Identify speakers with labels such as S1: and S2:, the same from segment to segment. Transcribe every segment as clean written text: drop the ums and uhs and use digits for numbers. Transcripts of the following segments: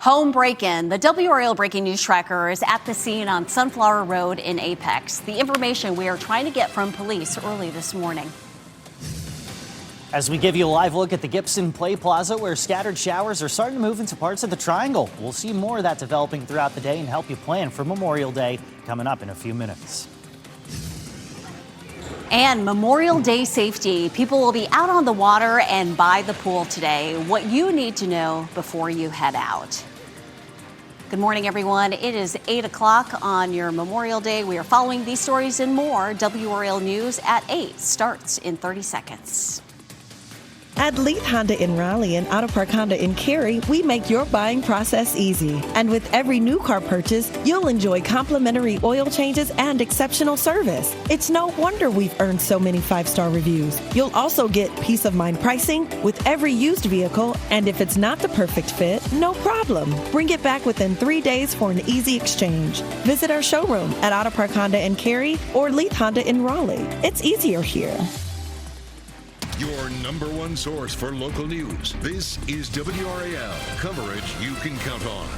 S1: Home break-in. The WRAL breaking news tracker is at the scene on Sunflower Road in Apex. The information we are trying to get from police early this morning.
S2: As we give you a live look at the Gibson Play Plaza, where scattered showers are starting to move into parts of the triangle. We'll see more of that developing throughout the day and help you plan for Memorial Day coming up in a few minutes.
S1: And Memorial Day safety. People will be out on the water and by the pool today. What you need to know before you head out. Good morning, everyone. It is 8 o'clock on your Memorial Day. We are following these stories and more. WRAL News at 8 starts in 30 seconds.
S3: At Leith Honda in Raleigh and Auto Park Honda in Cary, we make your buying process easy. And with every new car purchase, you'll enjoy complimentary oil changes and exceptional service. It's no wonder we've earned so many 5-star reviews. You'll also get peace of mind pricing with every used vehicle, and if it's not the perfect fit, no problem. Bring it back within 3 days for an easy exchange. Visit our showroom at Auto Park Honda in Cary or Leith Honda in Raleigh. It's easier here.
S4: Your number one source for local news. This is WRAL, coverage you can count on.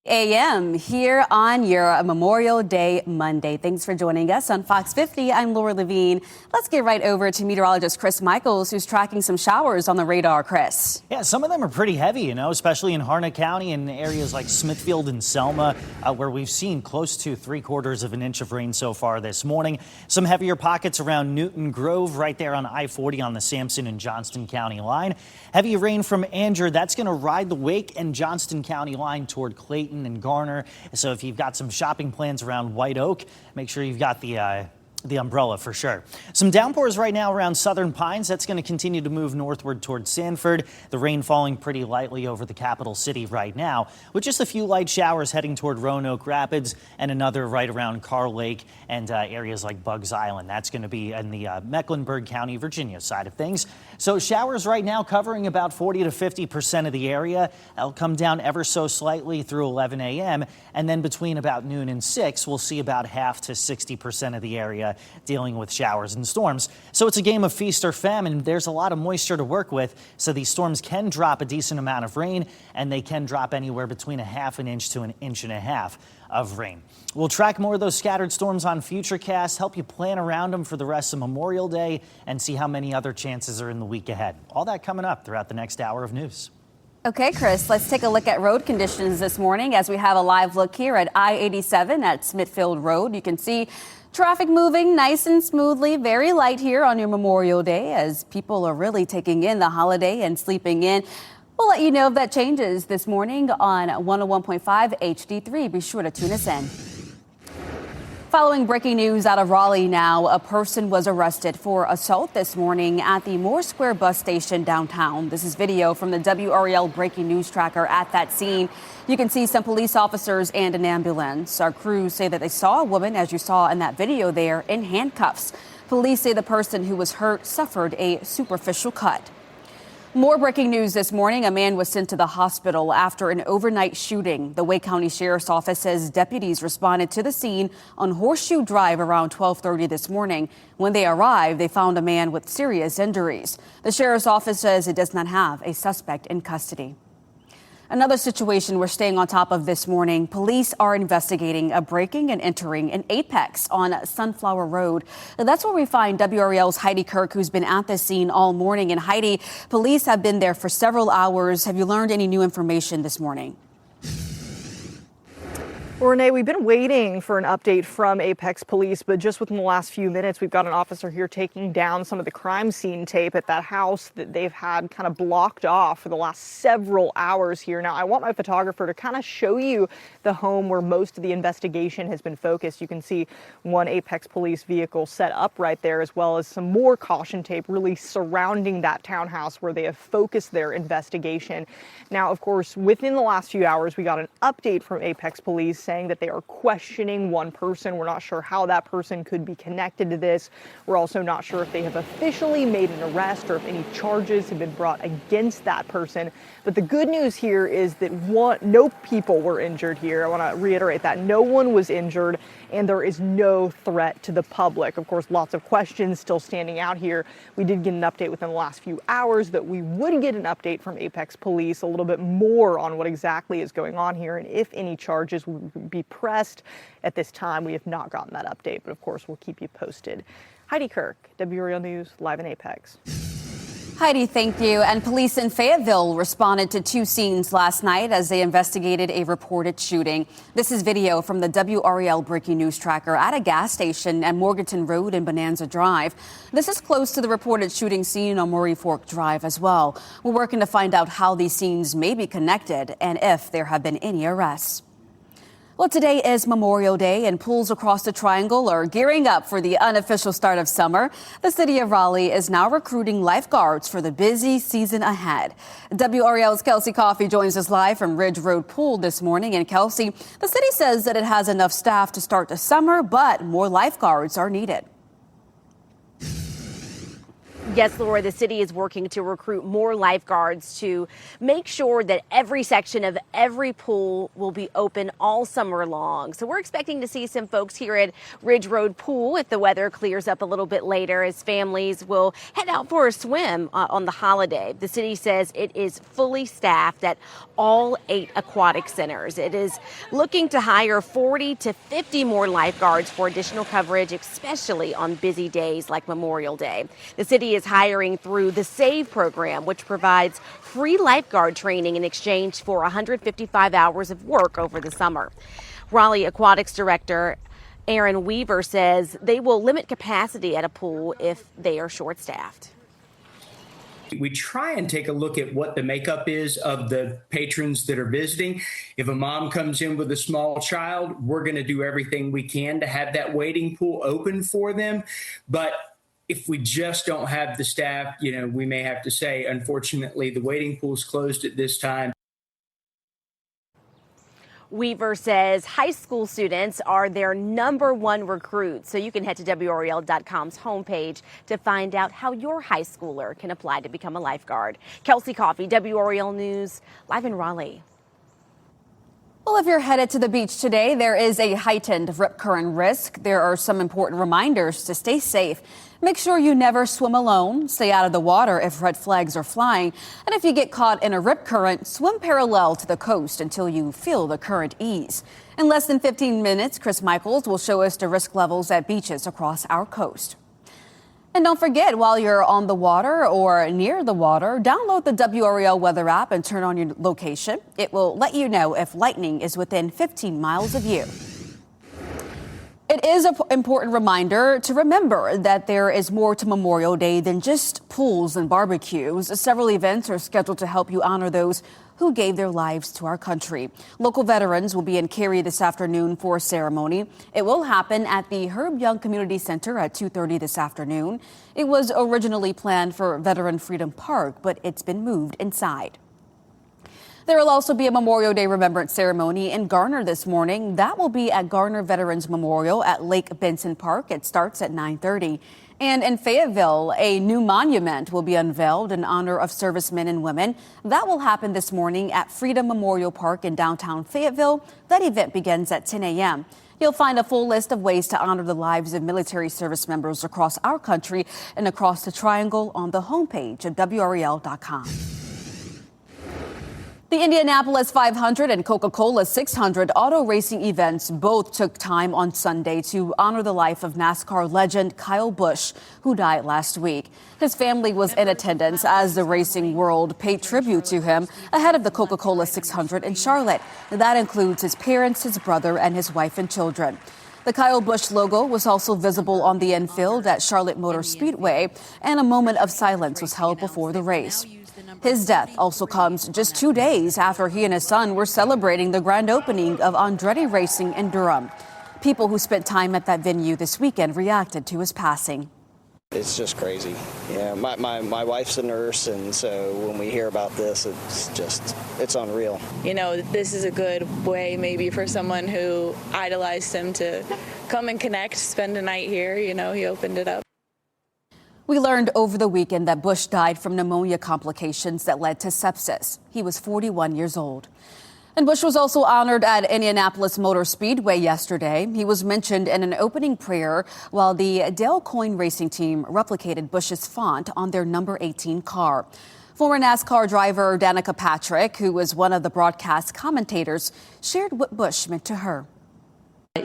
S1: AM here on your Memorial Day Monday. Thanks for joining us on Fox 50. I'm Laura Levine. Let's get right over to meteorologist Chris Michaels, who's tracking some showers on the radar. Chris.
S2: Yeah, some of them are pretty heavy, especially in Harnett County and areas like Smithfield and Selma, where we've seen close to 3/4 of an inch of rain so far this morning. Some heavier pockets around Newton Grove, right there on I-40 on the Sampson and Johnston County line. Heavy rain from Andrew, that's going to ride the Wake and Johnston County line toward Clayton and Garner. So if you've got some shopping plans around White Oak, make sure you've got the umbrella for sure. Some downpours right now around Southern Pines. That's going to continue to move northward towards Sanford. The rain falling pretty lightly over the capital city right now, with just a few light showers heading toward Roanoke Rapids and another right around Carl Lake and areas like Bugs Island. That's going to be in the Mecklenburg County, Virginia side of things. So showers right now covering about 40 to 50% of the area. That'll come down ever so slightly through 11 a.m. And then between about noon and 6, we'll see about half to 60% of the area dealing with showers and storms. So it's a game of feast or famine. There's a lot of moisture to work with, so these storms can drop a decent amount of rain, and they can drop anywhere between a half an inch to an inch and a half of rain. We'll track more of those scattered storms on Futurecast, help you plan around them for the rest of Memorial Day, and see how many other chances are in the week ahead. All that coming up throughout the next hour of news.
S1: Okay, Chris, let's take a look at road conditions this morning as we have a live look here at I-87 at Smithfield Road. You can see traffic moving nice and smoothly, very light here on your Memorial Day as people are really taking in the holiday and sleeping in. We'll let you know if that changes this morning on 101.5 HD3. Be sure to tune us in. Following breaking news out of Raleigh now, a person was arrested for assault this morning at the Moore Square bus station downtown. This is video from the WRAL breaking news tracker at that scene. You can see some police officers and an ambulance. Our crews say that they saw a woman, as you saw in that video there, in handcuffs. Police say the person who was hurt suffered a superficial cut. More breaking news this morning. A man was sent to the hospital after an overnight shooting. The Wake County Sheriff's Office says deputies responded to the scene on Horseshoe Drive around 12:30 this morning. When they arrived, they found a man with serious injuries. The Sheriff's Office says it does not have a suspect in custody. Another situation we're staying on top of this morning. Police are investigating a breaking and entering in Apex on Sunflower Road. That's where we find WRAL's Heidi Kirk, who's been at the scene all morning. And Heidi, police have been there for several hours. Have you learned any new information this morning?
S5: Well, Renee, we've been waiting for an update from Apex Police, but just within the last few minutes, we've got an officer here taking down some of the crime scene tape at that house that they've had kind of blocked off for the last several hours here. Now, I want my photographer to kind of show you the home where most of the investigation has been focused. You can see one Apex Police vehicle set up right there, as well as some more caution tape really surrounding that townhouse where they have focused their investigation. Now, of course, within the last few hours, we got an update from Apex Police saying saying that they are questioning one person. We're not sure how that person could be connected to this. We're also not sure if they have officially made an arrest or if any charges have been brought against that person. But the good news here is that no people were injured here. I want to reiterate that. No one was injured, and there is no threat to the public. Of course, lots of questions still standing out here. We did get an update within the last few hours that we would get an update from Apex Police a little bit more on what exactly is going on here and if any charges will be pressed. At this time, we have not gotten that update, but of course, we'll keep you posted. Heidi Kirk, WRAL News, live in Apex.
S1: Heidi, thank you. And police in Fayetteville responded to two scenes last night as they investigated a reported shooting. This is video from the WRAL breaking news tracker at a gas station at Morganton Road and Bonanza Drive. This is close to the reported shooting scene on Murray Fork Drive as well. We're working to find out how these scenes may be connected and if there have been any arrests. Well, today is Memorial Day, and pools across the Triangle are gearing up for the unofficial start of summer. The city of Raleigh is now recruiting lifeguards for the busy season ahead. WRAL's Kelsey Coffey joins us live from Ridge Road Pool this morning. And Kelsey, the city says that it has enough staff to start the summer, but more lifeguards are needed.
S6: Yes, Laura, the city is working to recruit more lifeguards to make sure that every section of every pool will be open all summer long. So we're expecting to see some folks here at Ridge Road Pool if the weather clears up a little bit later, as families will head out for a swim on the holiday. The city says it is fully staffed at all 8 aquatic centers. It is looking to hire 40 to 50 more lifeguards for additional coverage, especially on busy days like Memorial Day. The city is hiring through the SAVE program, which provides free lifeguard training in exchange for 155 hours of work over the summer. Raleigh Aquatics Director Aaron Weaver says they will limit capacity at a pool if they are short-staffed.
S7: We try and take a look at what the makeup is of the patrons that are visiting. If a mom comes in with a small child, we're going to do everything we can to have that wading pool open for them. But if we just don't have the staff, we may have to say, unfortunately, the wading pool's closed at this time.
S6: Weaver says high school students are their #1 recruit. So you can head to WRAL.com's homepage to find out how your high schooler can apply to become a lifeguard. Kelsey Coffey, WRAL News, live in Raleigh.
S1: Well, if you're headed to the beach today, there is a heightened rip current risk. There are some important reminders to stay safe. Make sure you never swim alone. Stay out of the water if red flags are flying. And if you get caught in a rip current, swim parallel to the coast until you feel the current ease. In less than 15 minutes, Chris Michaels will show us the risk levels at beaches across our coast. And don't forget, while you're on the water or near the water, download the WRAL weather app and turn on your location. It will let you know if lightning is within 15 miles of you. It is an important reminder to remember that there is more to Memorial Day than just pools and barbecues. Several events are scheduled to help you honor those who gave their lives to our country. Local veterans will be in Cary this afternoon for a ceremony. It will happen at the Herb Young Community Center at 2:30 this afternoon. It was originally planned for Veteran Freedom Park, but it's been moved inside. There will also be a Memorial Day Remembrance ceremony in Garner this morning. That will be at Garner Veterans Memorial at Lake Benson Park. It starts at 9:30. And in Fayetteville, a new monument will be unveiled in honor of servicemen and women. That will happen this morning at Freedom Memorial Park in downtown Fayetteville. That event begins at 10 a.m. You'll find a full list of ways to honor the lives of military service members across our country and across the Triangle on the homepage of WRAL.com. The Indianapolis 500 and Coca-Cola 600 auto racing events both took time on Sunday to honor the life of NASCAR legend Kyle Busch, who died last week. His family was in attendance as the racing world paid tribute to him ahead of the Coca-Cola 600 in Charlotte. That includes his parents, his brother, and his wife and children. The Kyle Busch logo was also visible on the infield at Charlotte Motor Speedway, and a moment of silence was held before the race. His death also comes just 2 days after he and his son were celebrating the grand opening of Andretti Racing in Durham. People who spent time at that venue this weekend reacted to his passing.
S8: It's just crazy. Yeah, my wife's a nurse, and so when we hear about this, it's unreal.
S9: You know, this is a good way maybe for someone who idolized him to come and connect, spend a night here. You know, he opened it up.
S1: We learned over the weekend that Bush died from pneumonia complications that led to sepsis. He was 41 years old. And Bush was also honored at Indianapolis Motor Speedway yesterday. He was mentioned in an opening prayer while the Dale Coyne racing team replicated Bush's font on their number 18 car. Former NASCAR driver Danica Patrick, who was one of the broadcast commentators, shared what Bush meant to her.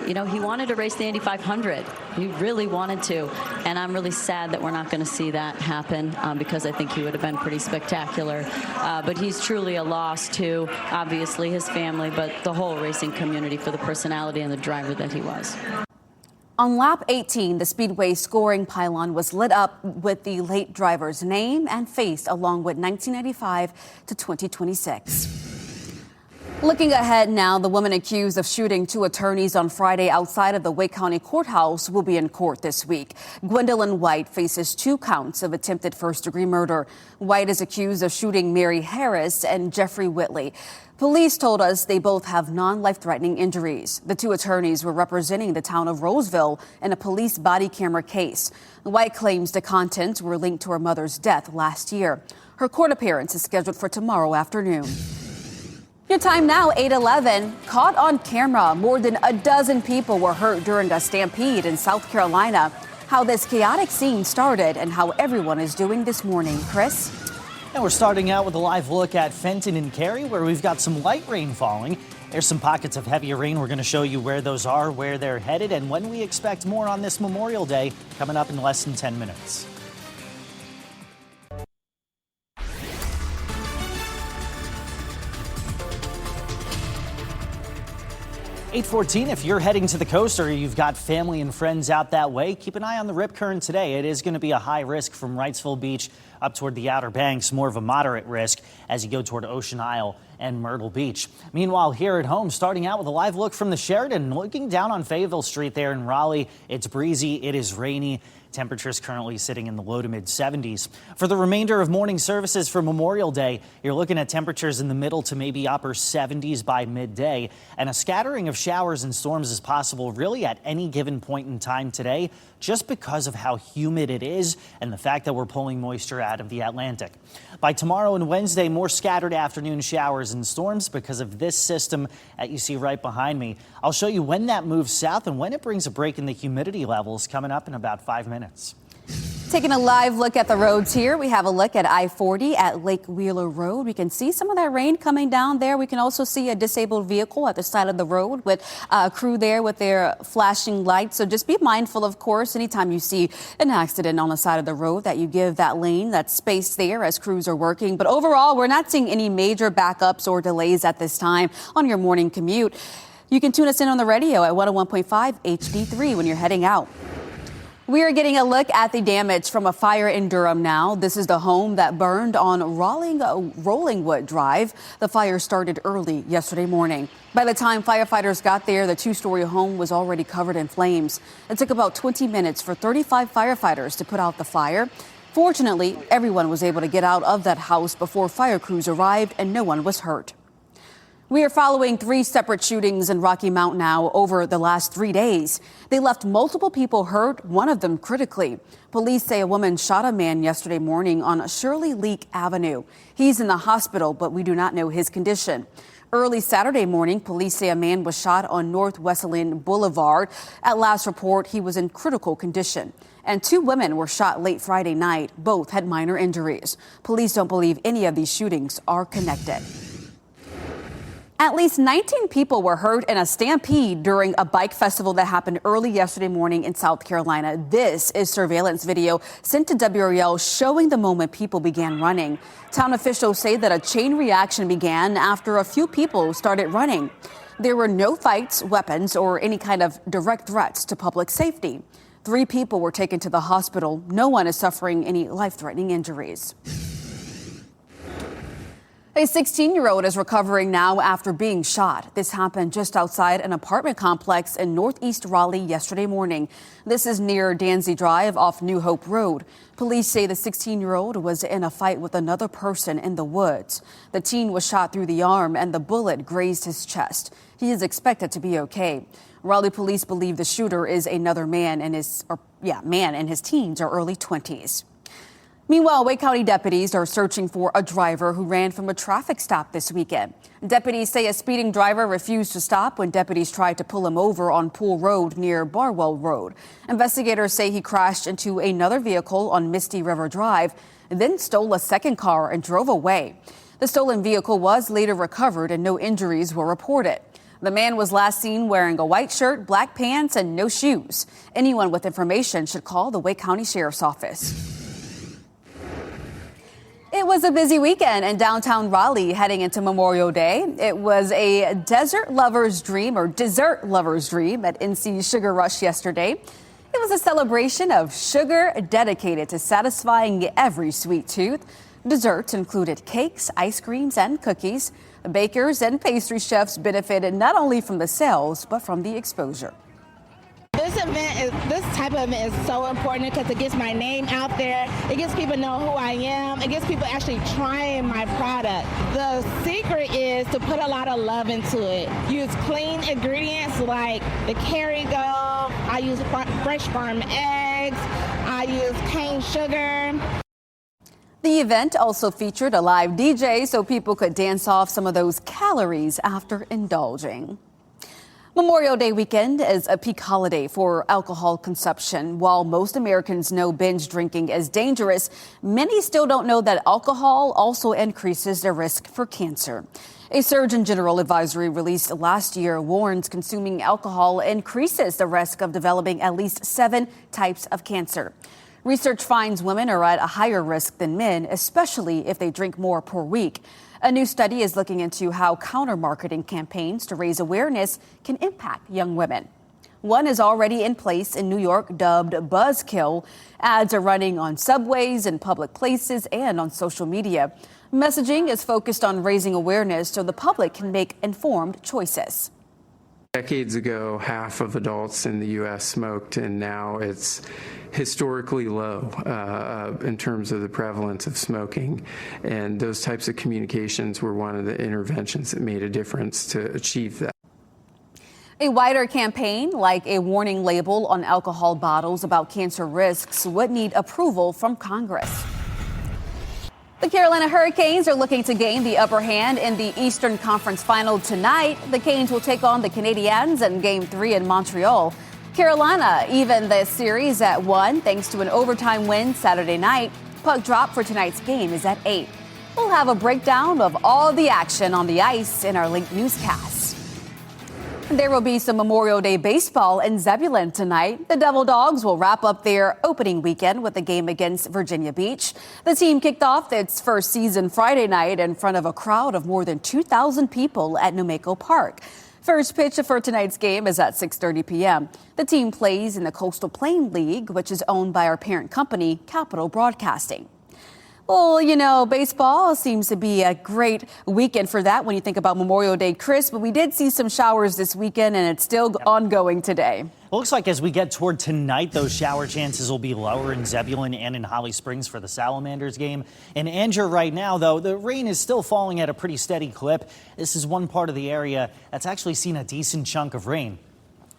S10: You know, he wanted to race the Indy 500. He really wanted to. And I'm really sad that we're not going to see that happen because I think he would have been pretty spectacular. But he's truly a loss to, obviously, his family, but the whole racing community for the personality and the driver that he was.
S1: On lap 18, the Speedway scoring pylon was lit up with the late driver's name and face along with 1995 to 2026. Looking ahead now, the woman accused of shooting two attorneys on Friday outside of the Wake County Courthouse will be in court this week. Gwendolyn White faces 2 counts of attempted first-degree murder. White is accused of shooting Mary Harris and Jeffrey Whitley. Police told us they both have non-life-threatening injuries. The 2 attorneys were representing the town of Roseville in a police body camera case. White claims the contents were linked to her mother's death last year. Her court appearance is scheduled for tomorrow afternoon. Your time now, 8:11. Caught on camera, more than a dozen people were hurt during a stampede in South Carolina. How this chaotic scene started and how everyone is doing this morning. Chris?
S2: And we're starting out with a live look at Fenton and Cary, where we've got some light rain falling. There's some pockets of heavier rain. We're going to show you where those are, where they're headed, and when we expect more on this Memorial Day, coming up in less than 10 minutes. 8:14, if you're heading to the coast or you've got family and friends out that way, keep an eye on the rip current today. It is going to be a high risk from Wrightsville Beach up toward the Outer Banks, more of a moderate risk as you go toward Ocean Isle and Myrtle Beach. Meanwhile, here at home, starting out with a live look from the Sheridan, looking down on Fayetteville Street there in Raleigh. It's breezy, it is rainy. Temperatures currently sitting in the low to mid 70s. For the remainder of morning services for Memorial Day, you're looking at temperatures in the middle to maybe upper 70s by midday, and a scattering of showers and storms is possible really at any given point in time today, just because of how humid it is and the fact that we're pulling moisture out of the Atlantic. By tomorrow and Wednesday, more scattered afternoon showers and storms because of this system that you see right behind me. I'll show you when that moves south and when it brings a break in the humidity levels coming up in about 5 minutes.
S1: Taking a live look at the roads here, we have a look at I-40 at Lake Wheeler Road. We can see some of that rain coming down there. We can also see a disabled vehicle at the side of the road with a crew there with their flashing lights. So just be mindful, of course, anytime you see an accident on the side of the road that you give that lane, that space there as crews are working. But overall, we're not seeing any major backups or delays at this time on your morning commute. You can tune us in on the radio at 101.5 HD3 when you're heading out. We are getting a look at the damage from a fire in Durham now. This is the home that burned on Rollingwood Drive. The fire started early yesterday morning. By the time firefighters got there, the 2-story home was already covered in flames. It took about 20 minutes for 35 firefighters to put out the fire. Fortunately, everyone was able to get out of that house before fire crews arrived and no one was hurt. We are following 3 separate shootings in Rocky Mount now over the last 3 days. They left multiple people hurt, one of them critically. Police say a woman shot a man yesterday morning on Shirley Leak Avenue. He's in the hospital, but we do not know his condition. Early Saturday morning, police say a man was shot on North Wesleyan Boulevard. At last report, he was in critical condition. And 2 women were shot late Friday night. Both had minor injuries. Police don't believe any of these shootings are connected. At least 19 people were hurt in a stampede during a bike festival that happened early yesterday morning in South Carolina. This is surveillance video sent to WRAL showing the moment people began running. Town officials say that a chain reaction began after a few people started running. There were no fights, weapons, or any kind of direct threats to public safety. 3 people were taken to the hospital. No one is suffering any life-threatening injuries. A 16-year-old is recovering now after being shot. This happened just outside an apartment complex in northeast Raleigh yesterday morning. This is near Danzy Drive off New Hope Road. Police say the 16-year-old was in a fight with another person in the woods. The teen was shot through the arm and the bullet grazed his chest. He is expected to be okay. Raleigh police believe the shooter is another man in his teens or early 20s. Meanwhile, Wake County deputies are searching for a driver who ran from a traffic stop this weekend. Deputies say a speeding driver refused to stop when deputies tried to pull him over on Pool Road near Barwell Road. Investigators say he crashed into another vehicle on Misty River Drive, then stole a second car and drove away. The stolen vehicle was later recovered and no injuries were reported. The man was last seen wearing a white shirt, black pants, and no shoes. Anyone with information should call the Wake County Sheriff's Office. It was a busy weekend in downtown Raleigh heading into Memorial Day. It was a dessert lover's dream at NC Sugar Rush yesterday. It was a celebration of sugar dedicated to satisfying every sweet tooth. Desserts included cakes, ice creams, and cookies. Bakers and pastry chefs benefited not only from the sales, but from the exposure.
S11: This type of event is so important because it gets my name out there. It gets people to know who I am. It gets people actually trying my product. The secret is to put a lot of love into it. Use clean ingredients like the Kerrygold. I use fresh farm eggs. I use cane sugar.
S1: The event also featured a live DJ so people could dance off some of those calories after indulging. Memorial Day weekend is a peak holiday for alcohol consumption. While most Americans know binge drinking is dangerous, many still don't know that alcohol also increases the risk for cancer. A Surgeon General advisory released last year warns consuming alcohol increases the risk of developing at least 7 types of cancer. Research finds women are at a higher risk than men, especially if they drink more per week. A new study is looking into how counter-marketing campaigns to raise awareness can impact young women. One is already in place in New York, dubbed Buzzkill. Ads are running on subways and public places and on social media. Messaging is focused on raising awareness so the public can make informed choices.
S12: Decades ago, half of adults in the U.S. smoked, and now it's historically low in terms of the prevalence of smoking. And those types of communications were one of the interventions that made a difference to achieve that.
S1: A wider campaign, like a warning label on alcohol bottles about cancer risks, would need approval from Congress. The Carolina Hurricanes are looking to gain the upper hand in the Eastern Conference Final tonight. The Canes will take on the Canadiens in Game 3 in Montreal. Carolina even the series at 1 thanks to an overtime win Saturday night. Puck drop for tonight's game is at 8. We'll have a breakdown of all the action on the ice in our late newscast. There will be some Memorial Day baseball in Zebulon tonight. The Devil Dogs will wrap up their opening weekend with a game against Virginia Beach. The team kicked off its first season Friday night in front of a crowd of more than 2,000 people at Numeko Park. First pitch for tonight's game is at 6:30 p.m. The team plays in the Coastal Plain League, which is owned by our parent company, Capital Broadcasting. Well, you know, baseball seems to be a great weekend for that when you think about Memorial Day, Chris, but we did see some showers this weekend and it's still ongoing today.
S2: It looks like as we get toward tonight, those shower chances will be lower in Zebulon and in Holly Springs for the Salamanders game. In Anger right now, though, the rain is still falling at a pretty steady clip. This is one part of the area that's actually seen a decent chunk of rain.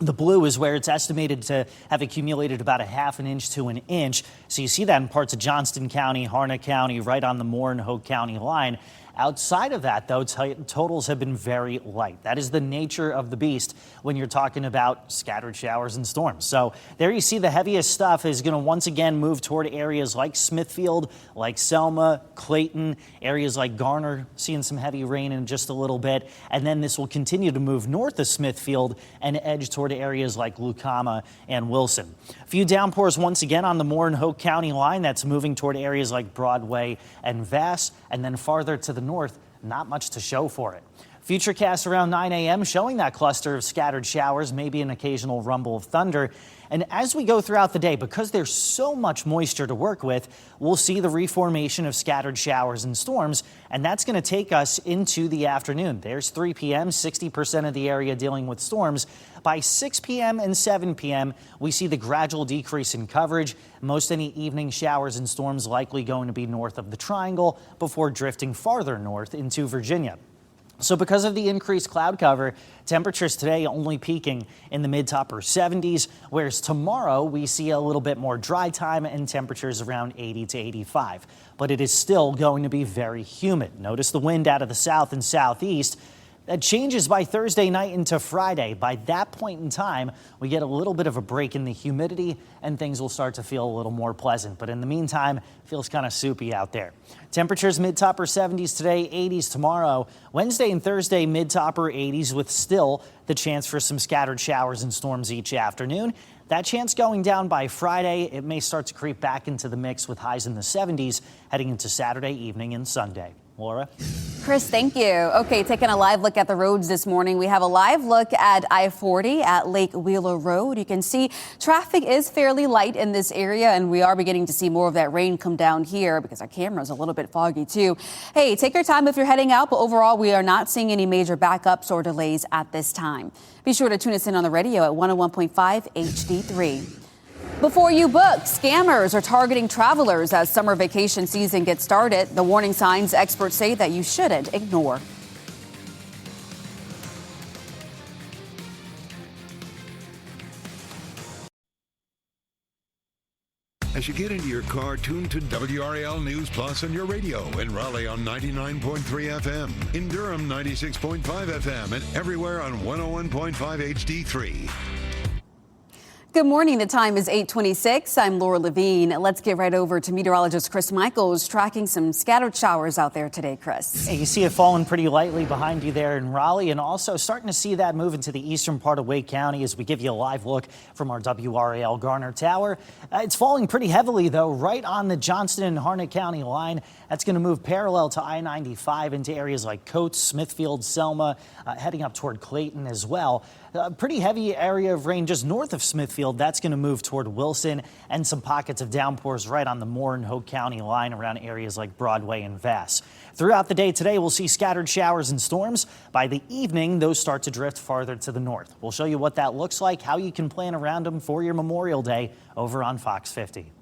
S2: The blue is where it's estimated to have accumulated about a ½ inch to an inch. So you see that in parts of Johnston County, Harnett County, right on the Moore and Hoke County line. Outside of that, though, totals have been very light. That is the nature of the beast when you're talking about scattered showers and storms. So there you see the heaviest stuff is going to once again move toward areas like Smithfield, like Selma, Clayton, areas like Garner, seeing some heavy rain in just a little bit. And then this will continue to move north of Smithfield and edge toward areas like Lucama and Wilson. A few downpours once again on the Moore and Hoke County line. That's moving toward areas like Broadway and Vass, and then farther to the north, not much to show for it. Futurecast around 9 a.m. showing that cluster of scattered showers, maybe an occasional rumble of thunder. And as we go throughout the day, because there's so much moisture to work with, we'll see the reformation of scattered showers and storms, and that's going to take us into the afternoon. There's 3 p.m., 60% of the area dealing with storms. By 6 p.m. and 7 p.m., we see the gradual decrease in coverage. Most any evening showers and storms likely going to be north of the Triangle before drifting farther north into Virginia. So because of the increased cloud cover, temperatures today only peaking in the mid to upper 70s, whereas tomorrow we see a little bit more dry time and temperatures around 80 to 85. But it is still going to be very humid. Notice the wind out of the south and southeast. That changes by Thursday night into Friday. By that point in time, we get a little bit of a break in the humidity and things will start to feel a little more pleasant. But in the meantime, it feels kind of soupy out there. Temperatures mid to upper 70s today, 80s tomorrow. Wednesday and Thursday, mid to upper 80s with still the chance for some scattered showers and storms each afternoon. That chance going down by Friday. It may start to creep back into the mix with highs in the 70s heading into Saturday evening and Sunday. Laura?
S1: Chris, thank you. Okay, taking a live look at the roads this morning. We have a live look at I-40 at Lake Wheeler Road. You can see traffic is fairly light in this area, and we are beginning to see more of that rain come down here because our camera is a little bit foggy too. Hey, take your time if you're heading out, but overall we are not seeing any major backups or delays at this time. Be sure to tune us in on the radio at 101.5 HD3. Before you book, scammers are targeting travelers as summer vacation season gets started. The warning signs experts say that you shouldn't ignore.
S4: As you get into your car, tune to WRAL News Plus on your radio in Raleigh on 99.3 FM, in Durham 96.5 FM, and everywhere on 101.5 HD3.
S1: Good morning. The time is 8:26. I'm Laura Levine. Let's get right over to meteorologist Chris Michaels tracking some scattered showers out there today, Chris.
S2: Hey, you see it falling pretty lightly behind you there in Raleigh, and also starting to see that move into the eastern part of Wake County as we give you a live look from our WRAL Garner Tower. It's falling pretty heavily, though, right on the Johnston and Harnett County line. That's going to move parallel to I-95 into areas like Coates, Smithfield, Selma, heading up toward Clayton as well. A pretty heavy area of rain just north of Smithfield. That's going to move toward Wilson, and some pockets of downpours right on the Moore and Hoke County line around areas like Broadway and Vass. Throughout the day today, we'll see scattered showers and storms. By the evening, those start to drift farther to the north. We'll show you what that looks like, how you can plan around them for your Memorial Day over on Fox 50.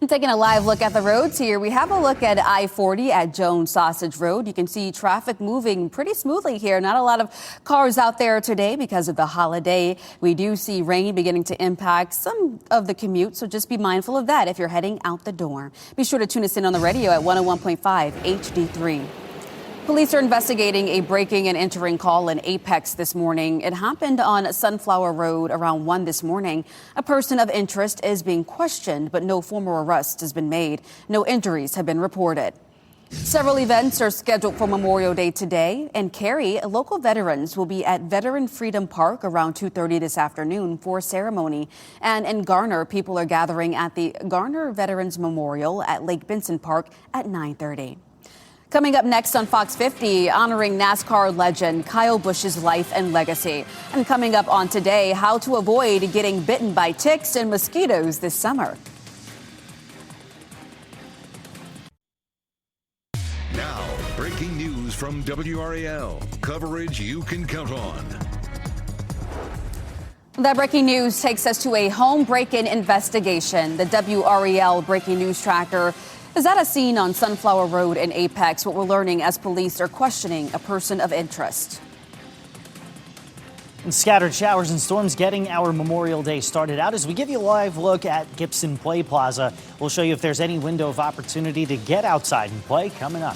S1: Taking a live look at the roads here, we have a look at I-40 at Jones Sausage Road. You can see traffic moving pretty smoothly here. Not a lot of cars out there today because of the holiday. We do see rain beginning to impact some of the commute, so just be mindful of that if you're heading out the door. Be sure to tune us in on the radio at 101.5 HD3. Police are investigating a breaking and entering call in Apex this morning. It happened on Sunflower Road around 1 this morning. A person of interest is being questioned, but no formal arrest has been made. No injuries have been reported. Several events are scheduled for Memorial Day today. In Cary, local veterans will be at Veteran Freedom Park around 2:30 this afternoon for a ceremony. And in Garner, people are gathering at the Garner Veterans Memorial at Lake Benson Park at 9:30. Coming up next on Fox 50, honoring NASCAR legend Kyle Busch's life and legacy. And coming up on Today, how to avoid getting bitten by ticks and mosquitoes this summer.
S4: Now, breaking news from WRAL. Coverage you can count on.
S1: That breaking news takes us to a home break-in investigation. The WRAL breaking news tracker is at a scene on Sunflower Road in Apex. What we're learning as police are questioning a person of interest.
S2: And scattered showers and storms getting our Memorial Day started out. As we give you a live look at Gibson Play Plaza, we'll show you if there's any window of opportunity to get outside and play coming up.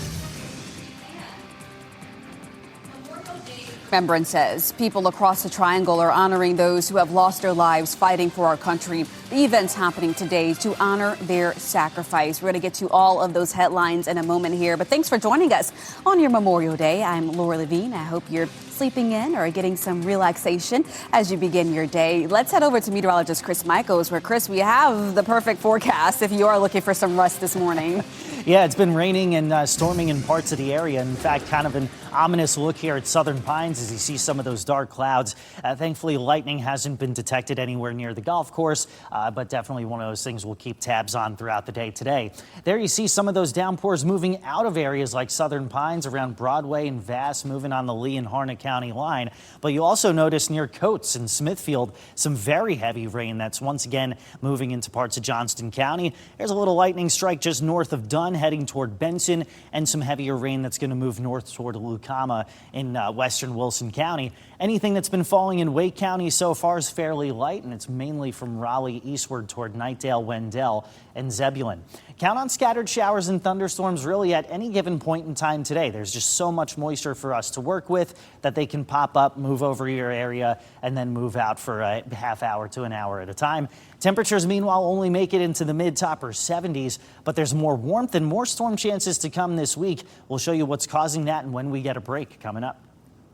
S1: Remembrance says people across the Triangle are honoring those who have lost their lives fighting for our country. The event's happening today to honor their sacrifice. We're going to get to all of those headlines in a moment here, but thanks for joining us on your Memorial Day. I'm Laura Levine. I hope you're sleeping in or getting some relaxation as you begin your day. Let's head over to meteorologist Chris Michaels, where, Chris, we have the perfect forecast if you are looking for some rest this morning.
S2: Yeah, it's been raining and storming in parts of the area. In fact, kind of an ominous look here at Southern Pines as you see some of those dark clouds. Thankfully, lightning hasn't been detected anywhere near the golf course, but definitely one of those things we'll keep tabs on throughout the day today. There you see some of those downpours moving out of areas like Southern Pines around Broadway and Vass, moving on the Lee and Harnett County line. But you also notice near Coates and Smithfield some very heavy rain that's once again moving into parts of Johnston County. There's a little lightning strike just north of Dunn heading toward Benson, and some heavier rain that's going to move north toward Lucama in western Wilson County. Anything that's been falling in Wake County so far is fairly light, and it's mainly from Raleigh eastward toward Knightdale, Wendell, and Zebulon. Count on scattered showers and thunderstorms really at any given point in time today. There's just so much moisture for us to work with that they can pop up, move over your area, and then move out for a half hour to an hour at a time. Temperatures, meanwhile, only make it into the mid to upper 70s, but there's more warmth and more storm chances to come this week. We'll show you what's causing that and when we get a break coming up.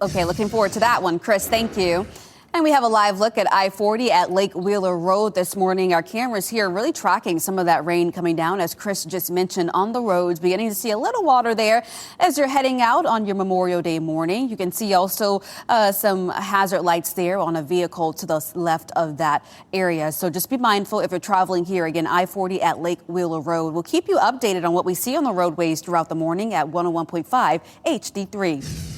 S1: Okay, looking forward to that one, Chris. Thank you. And we have a live look at I-40 at Lake Wheeler Road this morning. Our cameras here really tracking some of that rain coming down, as Chris just mentioned, on the roads. Beginning to see a little water there as you're heading out on your Memorial Day morning. You can see also some hazard lights there on a vehicle to the left of that area. So just be mindful if you're traveling here. Again, I-40 at Lake Wheeler Road. We'll keep you updated on what we see on the roadways throughout the morning at 101.5 HD3.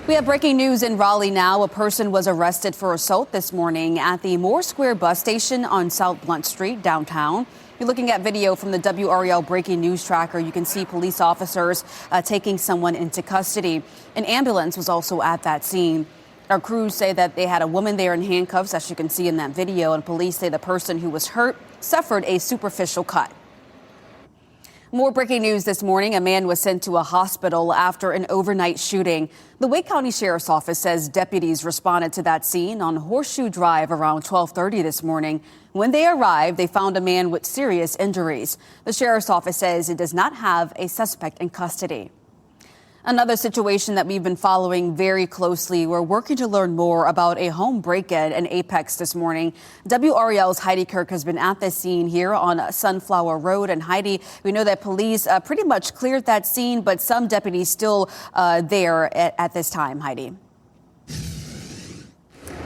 S1: We have breaking news in Raleigh now. A person was arrested for assault this morning at the Moore Square bus station on South Blunt Street downtown. You're looking at video from the WRAL breaking news tracker. You can see police officers taking someone into custody. An ambulance was also at that scene. Our crews say that they had a woman there in handcuffs, as you can see in that video, and police say the person who was hurt suffered a superficial cut. More breaking news this morning. A man was sent to a hospital after an overnight shooting. The Wake County Sheriff's Office says deputies responded to that scene on Horseshoe Drive around 12:30 this morning. When they arrived, they found a man with serious injuries. The Sheriff's Office says it does not have a suspect in custody. Another situation that we've been following very closely. We're working to learn more about a home break-in in Apex this morning. WRAL's Heidi Kirk has been at this scene here on Sunflower Road. And Heidi, we know that police pretty much cleared that scene, but some deputies still there at this time. Heidi.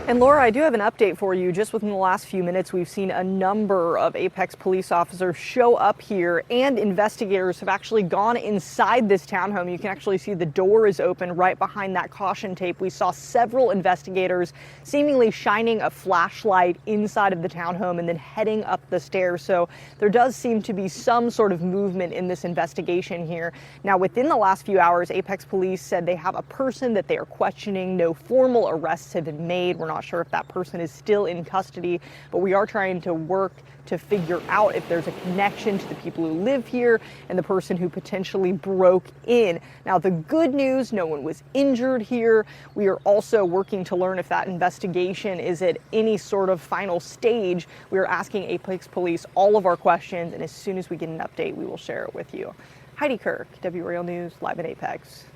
S5: And Laura, I do have an update for you. Just within the last few minutes, we've seen a number of Apex police officers show up here, and investigators have actually gone inside this townhome. You can actually see the door is open right behind that caution tape. We saw several investigators seemingly shining a flashlight inside of the townhome and then heading up the stairs. So there does seem to be some sort of movement in this investigation here. Now, within the last few hours, Apex police said they have a person that they are questioning. No formal arrests have been made. We're not sure if that person is still in custody, but we are trying to work to figure out if there's a connection to the people who live here and the person who potentially broke in. Now, the good news, no one was injured here. We are also working to learn if that investigation is at any sort of final stage. We are asking Apex Police all of our questions, and as soon as we get an update, we will share it with you. Heidi Kirk, WRAL News, live in Apex.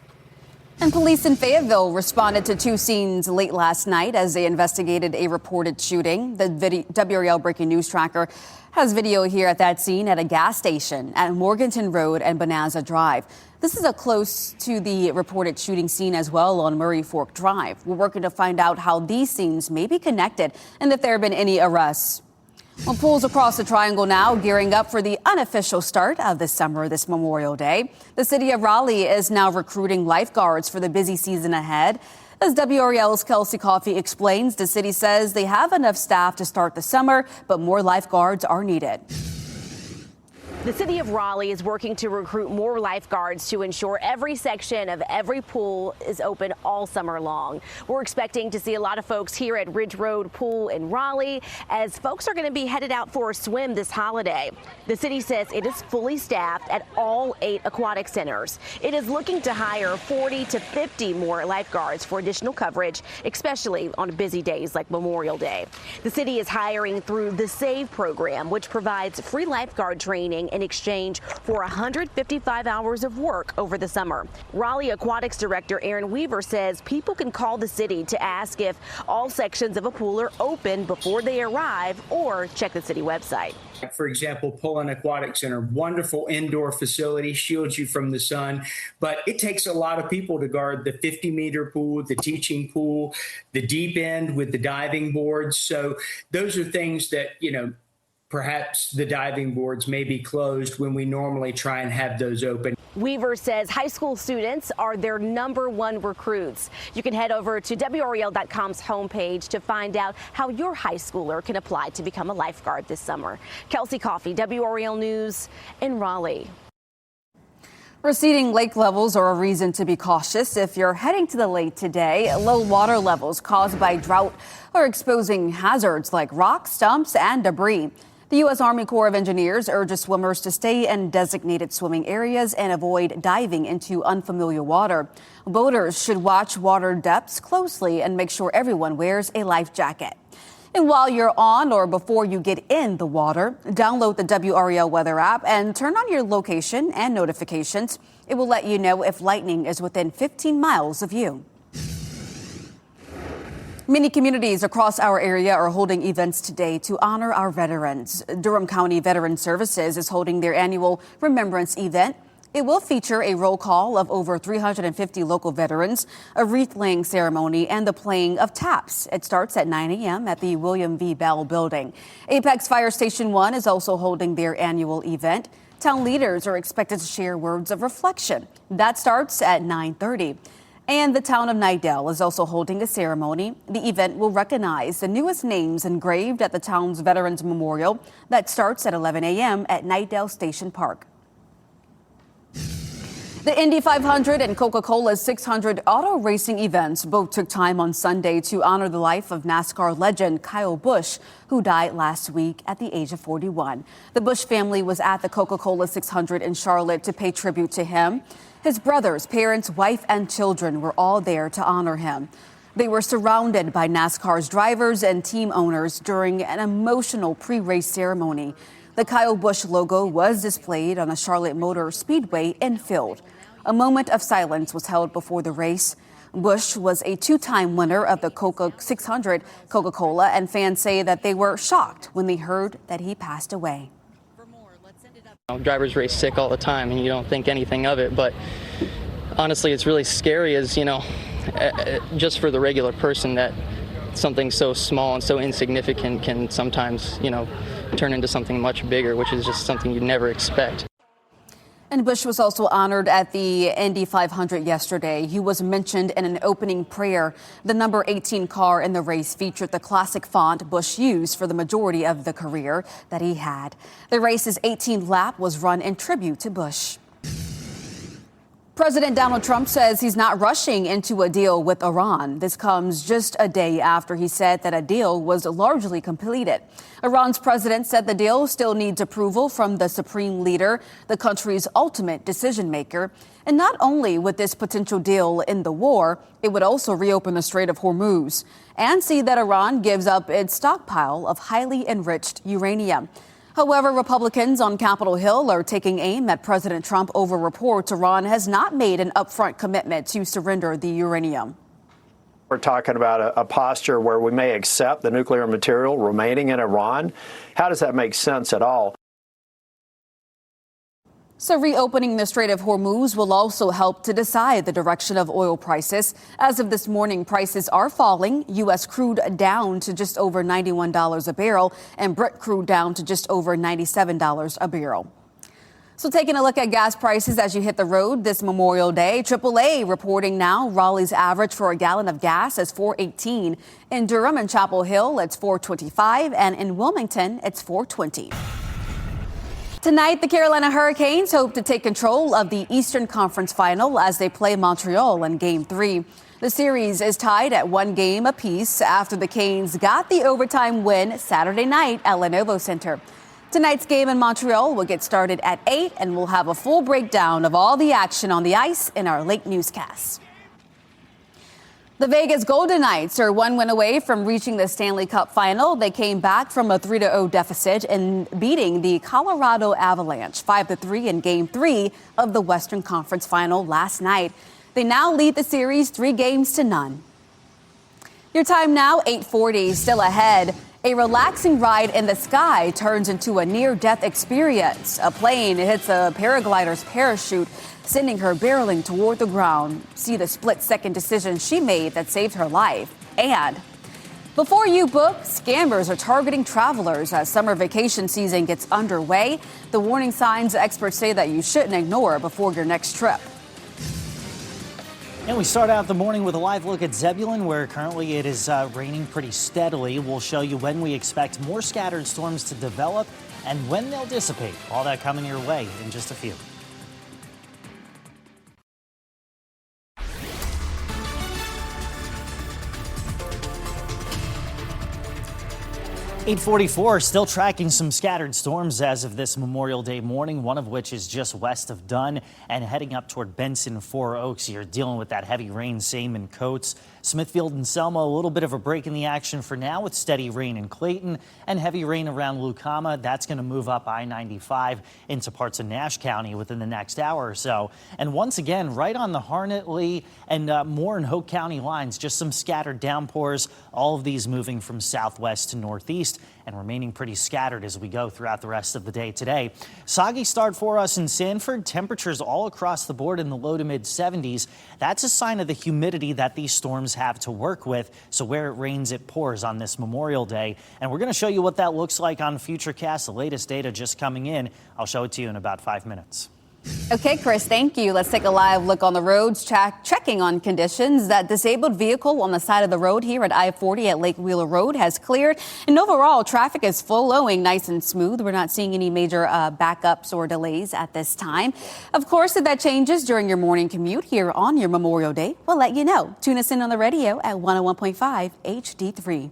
S1: And police in Fayetteville responded to two scenes late last night as they investigated a reported shooting. The WRAL breaking news tracker has video here at that scene at a gas station at Morganton Road and Bonanza Drive. This is close to the reported shooting scene as well on Murray Fork Drive. We're working to find out how these scenes may be connected and if there have been any arrests. Well, pools across the Triangle now gearing up for the unofficial start of the summer this Memorial Day. The city of Raleigh is now recruiting lifeguards for the busy season ahead. As WRAL's Kelsey Coffey explains, the city says they have enough staff to start the summer, but more lifeguards are needed.
S6: The city of Raleigh is working to recruit more lifeguards to ensure every section of every pool is open all summer long. We're expecting to see a lot of folks here at Ridge Road Pool in Raleigh as folks are going to be headed out for a swim this holiday. The city says it is fully staffed at all 8 aquatic centers. It is looking to hire 40 to 50 more lifeguards for additional coverage, especially on busy days like Memorial Day. The city is hiring through the SAVE program, which provides free lifeguard training in exchange for 155 hours of work over the summer. Raleigh Aquatics Director Aaron Weaver says people can call the city to ask if all sections of a pool are open before they arrive or check the city website.
S7: For example, Pullen Aquatic Center, wonderful indoor facility, shields you from the sun, but it takes a lot of people to guard the 50-meter pool, the teaching pool, the deep end with the diving boards. So those are things that, perhaps the diving boards may be closed when we normally try and have those open.
S6: Weaver says high school students are their #1 recruits. You can head over to WRAL.com's homepage to find out how your high schooler can apply to become a lifeguard this summer. Kelsey Coffey, WRAL News in Raleigh.
S1: Receding lake levels are a reason to be cautious if you're heading to the lake today. Low water levels caused by drought are exposing hazards like rocks, stumps, and debris. The U.S. Army Corps of Engineers urges swimmers to stay in designated swimming areas and avoid diving into unfamiliar water. Boaters should watch water depths closely and make sure everyone wears a life jacket. And while you're on or before you get in the water, download the WRAL weather app and turn on your location and notifications. It will let you know if lightning is within 15 miles of you. Many communities across our area are holding events today to honor our veterans. Durham County Veteran Services is holding their annual Remembrance event. It will feature a roll call of over 350 local veterans, a wreath-laying ceremony, and the playing of taps. It starts at 9 a.m. at the William V. Bell building. Apex Fire Station 1 is also holding their annual event. Town leaders are expected to share words of reflection. That starts at 9:30. And the town of Nidell is also holding a ceremony. The event will recognize the newest names engraved at the town's Veterans Memorial that starts at 11 a.m. at Nidell Station Park. The Indy 500 and Coca-Cola's 600 auto racing events both took time on Sunday to honor the life of NASCAR legend Kyle Busch, who died last week at the age of 41. The Busch family was at the Coca-Cola 600 in Charlotte to pay tribute to him. His brothers, parents, wife, and children were all there to honor him. They were surrounded by NASCAR's drivers and team owners during an emotional pre-race ceremony. The Kyle Busch logo was displayed on the Charlotte Motor Speedway infield. A moment of silence was held before the race. Busch was a two-time winner of the Coca 600 Coca-Cola, and fans say that they were shocked when they heard that he passed away.
S13: Drivers race sick all the time and you don't think anything of it, but honestly it's really scary as just for the regular person that something so small and so insignificant can sometimes turn into something much bigger, which is just something you'd never expect.
S1: And Busch was also honored at the Indy 500 yesterday. He was mentioned in an opening prayer. The number 18 car in the race featured the classic font Busch used for the majority of the career that he had. The race's 18th lap was run in tribute to Busch. President Donald Trump says he's not rushing into a deal with Iran. This comes just a day after he said that a deal was largely completed. Iran's president said the deal still needs approval from the supreme leader, the country's ultimate decision maker. And not only would this potential deal end the war, it would also reopen the Strait of Hormuz and see that Iran gives up its stockpile of highly enriched uranium. However, Republicans on Capitol Hill are taking aim at President Trump over reports Iran has not made an upfront commitment to surrender the uranium.
S14: We're talking about a posture where we may accept the nuclear material remaining in Iran. How does that make sense at all?
S1: So reopening the Strait of Hormuz will also help to decide the direction of oil prices. As of this morning, prices are falling. U.S. crude down to just over $91 a barrel and Brent crude down to just over $97 a barrel. So taking a look at gas prices as you hit the road this Memorial Day, AAA reporting now Raleigh's average for a gallon of gas is $4.18. In Durham and Chapel Hill, it's $4.25, and in Wilmington, it's $4.20. Tonight, the Carolina Hurricanes hope to take control of the Eastern Conference Final as they play Montreal in Game 3. The series is tied at 1 game apiece after the Canes got the overtime win Saturday night at Lenovo Center. Tonight's game in Montreal will get started at 8, and we'll have a full breakdown of all the action on the ice in our late newscast. The Vegas Golden Knights are one win away from reaching the Stanley Cup final. They came back from a 3-0 deficit and beating the Colorado Avalanche 5-3 in Game 3 of the Western Conference Final last night. They now lead the series 3-0. Your time now, 8:40, still ahead. A relaxing ride in the sky turns into a near-death experience. A plane hits a paraglider's parachute, sending her barreling toward the ground. See the split-second decision she made that saved her life. And before you book, scammers are targeting travelers as summer vacation season gets underway. The warning signs experts say that you shouldn't ignore before your next trip.
S2: And we start out the morning with a live look at Zebulon, where currently it is raining pretty steadily. We'll show you when we expect more scattered storms to develop and when they'll dissipate. All that coming your way in just a few. 8:44, still tracking some scattered storms as of this Memorial Day morning, one of which is just west of Dunn and heading up toward Benson, Four Oaks. You're dealing with that heavy rain, same in Coates. Smithfield and Selma, a little bit of a break in the action for now with steady rain in Clayton and heavy rain around Lucama. That's going to move up I-95 into parts of Nash County within the next hour or so. And once again, right on the Harnett, Lee, and Moore and Hoke County lines, just some scattered downpours, all of these moving from southwest to northeast and remaining pretty scattered as we go throughout the rest of the day today. Soggy start for us in Sanford. Temperatures all across the board in the low to mid 70s. That's a sign of the humidity that these storms have to work with. So where it rains, it pours on this Memorial Day. And we're going to show you what that looks like on Futurecast. The latest data just coming in. I'll show it to you in about 5 minutes.
S1: Okay, Chris, thank you. Let's take a live look on the roads, checking on conditions. That disabled vehicle on the side of the road here at I-40 at Lake Wheeler Road has cleared. And overall, traffic is flowing nice and smooth. We're not seeing any major backups or delays at this time. Of course, if that changes during your morning commute here on your Memorial Day, we'll let you know. Tune us in on the radio at 101.5 HD3.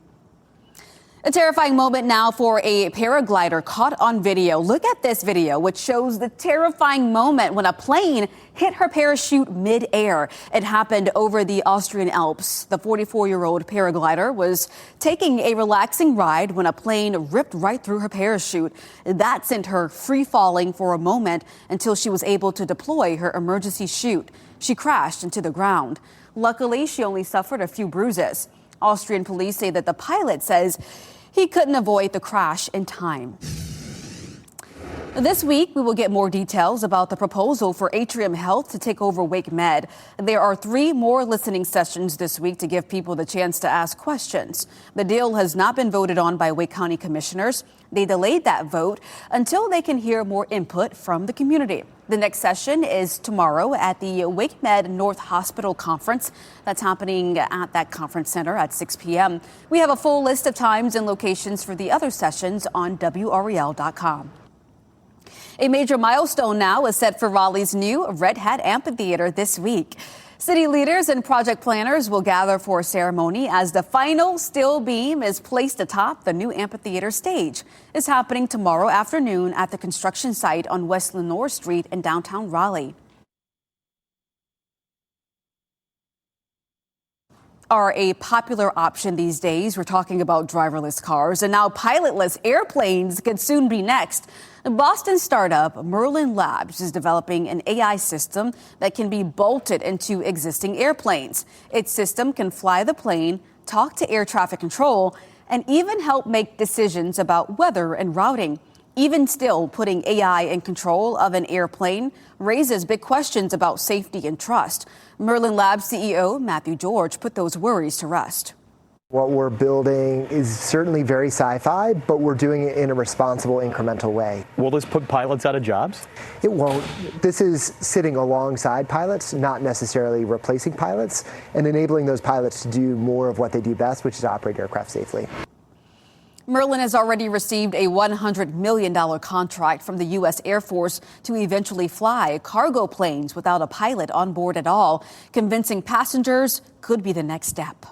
S1: A terrifying moment now for a paraglider caught on video. Look at this video, which shows the terrifying moment when a plane hit her parachute mid-air. It happened over the Austrian Alps. The 44-year-old paraglider was taking a relaxing ride when a plane ripped right through her parachute. That sent her free falling for a moment until she was able to deploy her emergency chute. She crashed into the ground. Luckily, she only suffered a few bruises. Austrian police say that the pilot says he couldn't avoid the crash in time. This week, we will get more details about the proposal for Atrium Health to take over Wake Med. There are 3 more listening sessions this week to give people the chance to ask questions. The deal has not been voted on by Wake County commissioners. They delayed that vote until they can hear more input from the community. The next session is tomorrow at the Wake Med North Hospital Conference. That's happening at that conference center at 6 p.m. We have a full list of times and locations for the other sessions on WRAL.com. A major milestone now is set for Raleigh's new Red Hat Amphitheater this week. City leaders and project planners will gather for a ceremony as the final steel beam is placed atop the new amphitheater stage. It's happening tomorrow afternoon at the construction site on West Lenore Street in downtown Raleigh. Are a popular option these days. We're talking about driverless cars, and now pilotless airplanes could soon be next. Boston startup Merlin Labs is developing an AI system that can be bolted into existing airplanes. Its system can fly the plane, talk to air traffic control, and even help make decisions about weather and routing. Even still, putting AI in control of an airplane raises big questions about safety and trust. Merlin Labs CEO Matthew George put those worries to rest.
S15: What we're building is certainly very sci-fi, but we're doing it in a responsible, incremental way.
S16: Will this put pilots out of jobs?
S15: It won't. This is sitting alongside pilots, not necessarily replacing pilots, and enabling those pilots to do more of what they do best, which is operate aircraft safely.
S1: Merlin has already received a $100 million contract from the U.S. Air Force to eventually fly cargo planes without a pilot on board at all. Convincing passengers could be the next step.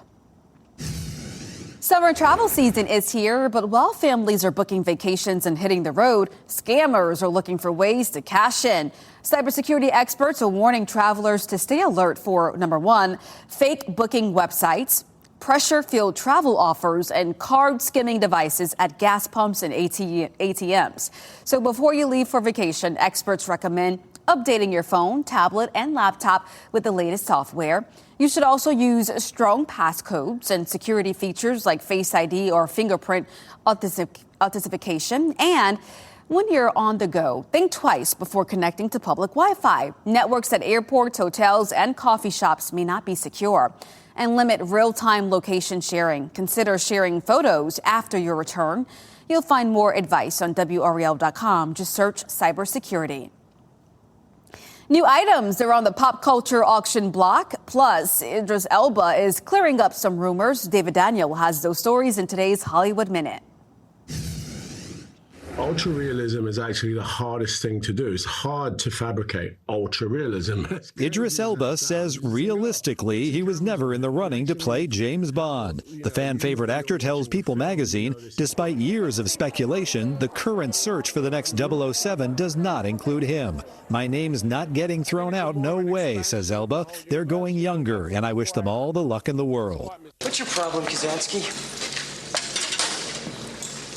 S1: Summer travel season is here, but while families are booking vacations and hitting the road, scammers are looking for ways to cash in. Cybersecurity experts are warning travelers to stay alert for, number one, fake booking websites, pressure-filled travel offers, and card skimming devices at gas pumps and ATMs. So before you leave for vacation, experts recommend updating your phone, tablet, and laptop with the latest software. You should also use strong passcodes and security features like Face ID or fingerprint authentication. And when you're on the go, think twice before connecting to public Wi-Fi. Networks at airports, hotels, and coffee shops may not be secure. And limit real-time location sharing. Consider sharing photos after your return. You'll find more advice on WRAL.com. Just search cybersecurity. New items are on the pop culture auction block. Plus, Idris Elba is clearing up some rumors. David Daniel has those stories in today's Hollywood Minute.
S17: Ultra realism is actually the hardest thing to do. It's hard to fabricate ultra realism.
S18: Idris Elba says realistically he was never in the running to play James Bond. The fan favorite actor tells People magazine, despite years of speculation, the current search for the next 007 does not include him. My name's not getting thrown out, no way, says Elba. They're going younger, and I wish them all the luck in the world.
S19: What's your problem, Kazansky?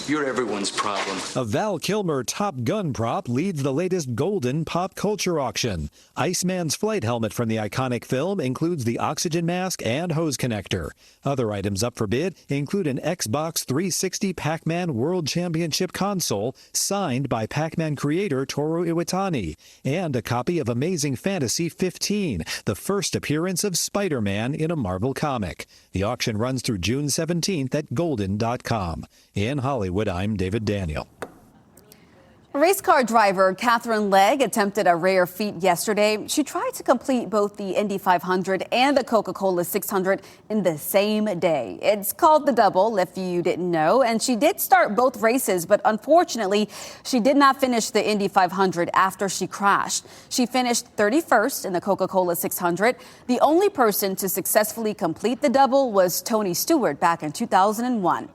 S19: You're everyone's problem.
S18: A Val Kilmer Top Gun prop leads the latest golden pop culture auction. Iceman's flight helmet from the iconic film includes the oxygen mask and hose connector. Other items up for bid include an Xbox 360 Pac-Man World Championship console signed by Pac-Man creator Toru Iwatani and a copy of Amazing Fantasy 15, the first appearance of Spider-Man in a Marvel comic. The auction runs through June 17th at golden.com. In Hollywood, I'm David Daniel.
S1: Race car driver Catherine Legg attempted a rare feat yesterday. She tried to complete both the Indy 500 and the Coca-Cola 600 in the same day. It's called the double, if you didn't know, and she did start both races, but unfortunately, she did not finish the Indy 500 after she crashed. She finished 31st in the Coca-Cola 600. The only person to successfully complete the double was Tony Stewart back in 2001.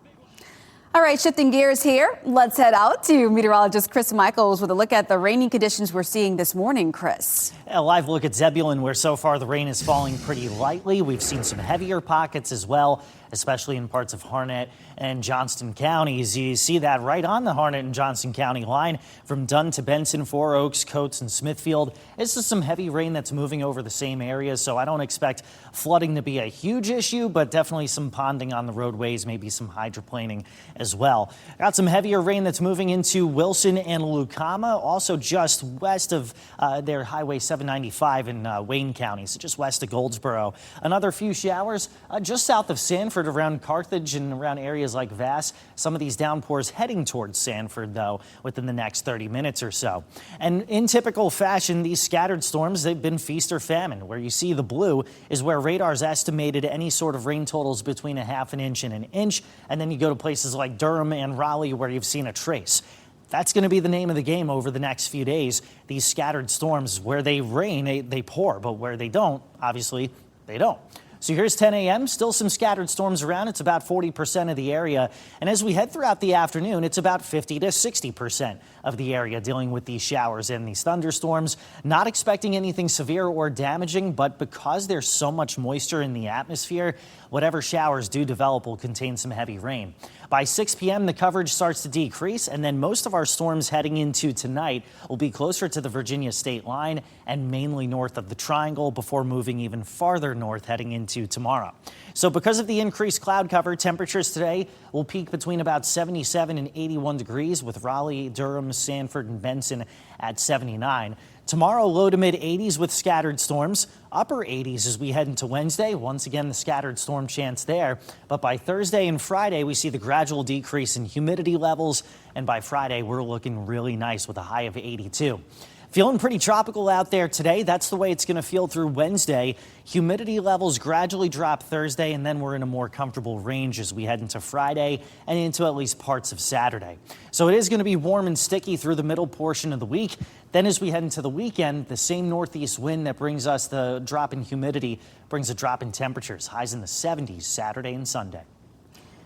S1: All right, shifting gears here. Let's head out to meteorologist Chris Michaels with a look at the rainy conditions we're seeing this morning, Chris.
S2: A live look at Zebulon, where so far the rain is falling pretty lightly. We've seen some heavier pockets as well, especially in parts of Harnett and Johnston counties. You see that right on the Harnett and Johnston County line from Dunn to Benson, Four Oaks, Coates, and Smithfield. This is some heavy rain that's moving over the same areas, so I don't expect flooding to be a huge issue, but definitely some ponding on the roadways, maybe some hydroplaning as well. Got some heavier rain that's moving into Wilson and Lucama, also just west of their Highway 795 in Wayne County, so just west of Goldsboro. Another few showers just south of Sanford around Carthage and around areas like Vass. Some of these downpours heading towards Sanford, though, within the next 30 minutes or so. And in typical fashion, these scattered storms, they've been feast or famine. Where you see the blue is where radar's estimated any sort of rain totals between a half an inch and an inch. And then you go to places like Durham and Raleigh where you've seen a trace. That's going to be the name of the game over the next few days. These scattered storms, where they rain, they pour, but where they don't, obviously, they don't. So here's 10 a.m. Still some scattered storms around. It's about 40% of the area. And as we head throughout the afternoon, it's about 50 to 60% of the area dealing with these showers and these thunderstorms. Not expecting anything severe or damaging, but because there's so much moisture in the atmosphere, whatever showers do develop will contain some heavy rain. By 6 p.m., the coverage starts to decrease, and then most of our storms heading into tonight will be closer to the Virginia state line and mainly north of the Triangle before moving even farther north heading into tomorrow. So because of the increased cloud cover, temperatures today will peak between about 77 and 81 degrees with Raleigh, Durham, Sanford, and Benson at 79. Tomorrow, low to mid 80s with scattered storms, upper 80s as we head into Wednesday. Once again, the scattered storm chance there. But by Thursday and Friday, we see the gradual decrease in humidity levels. And by Friday, we're looking really nice with a high of 82. Feeling pretty tropical out there today. That's the way it's going to feel through Wednesday. Humidity levels gradually drop Thursday, and then we're in a more comfortable range as we head into Friday and into at least parts of Saturday. So it is going to be warm and sticky through the middle portion of the week. Then as we head into the weekend, the same northeast wind that brings us the drop in humidity brings a drop in temperatures. Highs in the 70s Saturday and Sunday.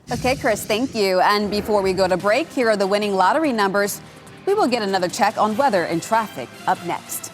S1: Okay, Chris, thank you. And before we go to break, here are the winning lottery numbers. We will get another check on weather and traffic up next.